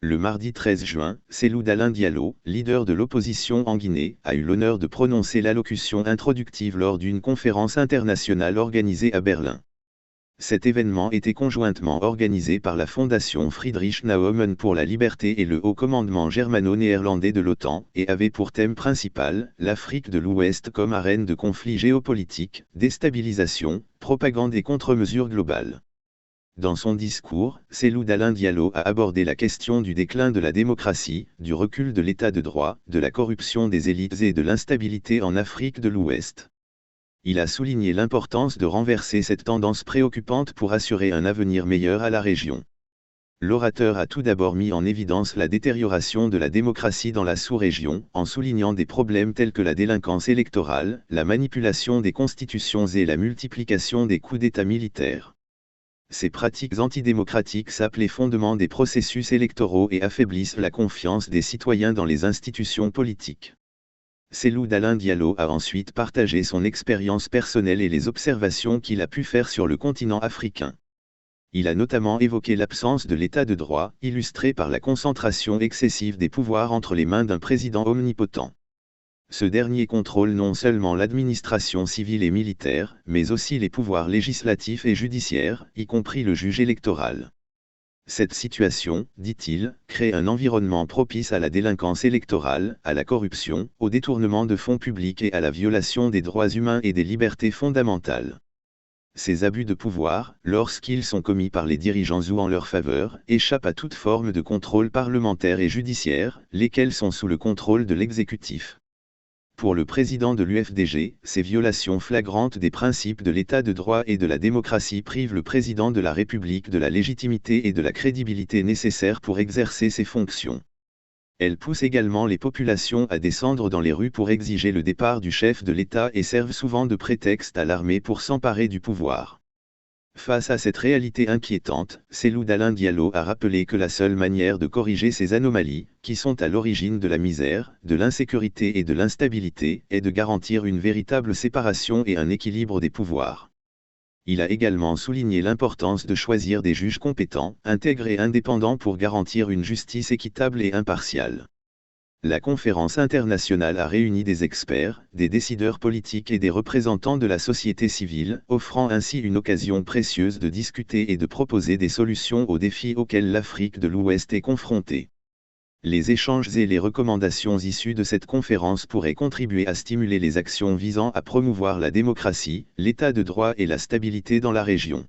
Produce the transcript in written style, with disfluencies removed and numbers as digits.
Le mardi 13 juin, Cellou Dalein Diallo, leader de l'opposition en Guinée, a eu l'honneur de prononcer l'allocution introductive lors d'une conférence internationale organisée à Berlin. Cet événement était conjointement organisé par la Fondation Friedrich Naumann pour la liberté et le Haut commandement germano-néerlandais de l'OTAN, et avait pour thème principal l'Afrique de l'Ouest comme arène de conflits géopolitiques, déstabilisation, propagande et contre-mesures globales. Dans son discours, Cellou Dalein Diallo a abordé la question du déclin de la démocratie, du recul de l'état de droit, de la corruption des élites et de l'instabilité en Afrique de l'Ouest. Il a souligné l'importance de renverser cette tendance préoccupante pour assurer un avenir meilleur à la région. L'orateur a tout d'abord mis en évidence la détérioration de la démocratie dans la sous-région, en soulignant des problèmes tels que la délinquance électorale, la manipulation des constitutions et la multiplication des coups d'État militaires. Ces pratiques antidémocratiques sapent les fondements des processus électoraux et affaiblissent la confiance des citoyens dans les institutions politiques. Cellou Dalein Diallo a ensuite partagé son expérience personnelle et les observations qu'il a pu faire sur le continent africain. Il a notamment évoqué l'absence de l'état de droit, illustrée par la concentration excessive des pouvoirs entre les mains d'un président omnipotent. Ce dernier contrôle non seulement l'administration civile et militaire, mais aussi les pouvoirs législatifs et judiciaires, y compris le juge électoral. Cette situation, dit-il, crée un environnement propice à la délinquance électorale, à la corruption, au détournement de fonds publics et à la violation des droits humains et des libertés fondamentales. Ces abus de pouvoir, lorsqu'ils sont commis par les dirigeants ou en leur faveur, échappent à toute forme de contrôle parlementaire et judiciaire, lesquels sont sous le contrôle de l'exécutif. Pour le président de l'UFDG, ces violations flagrantes des principes de l'état de droit et de la démocratie privent le président de la République de la légitimité et de la crédibilité nécessaires pour exercer ses fonctions. Elles poussent également les populations à descendre dans les rues pour exiger le départ du chef de l'État et servent souvent de prétexte à l'armée pour s'emparer du pouvoir. Face à cette réalité inquiétante, Cellou Dalein Diallo a rappelé que la seule manière de corriger ces anomalies, qui sont à l'origine de la misère, de l'insécurité et de l'instabilité, est de garantir une véritable séparation et un équilibre des pouvoirs. Il a également souligné l'importance de choisir des juges compétents, intègres et indépendants pour garantir une justice équitable et impartiale. La conférence internationale a réuni des experts, des décideurs politiques et des représentants de la société civile, offrant ainsi une occasion précieuse de discuter et de proposer des solutions aux défis auxquels l'Afrique de l'Ouest est confrontée. Les échanges et les recommandations issues de cette conférence pourraient contribuer à stimuler les actions visant à promouvoir la démocratie, l'état de droit et la stabilité dans la région.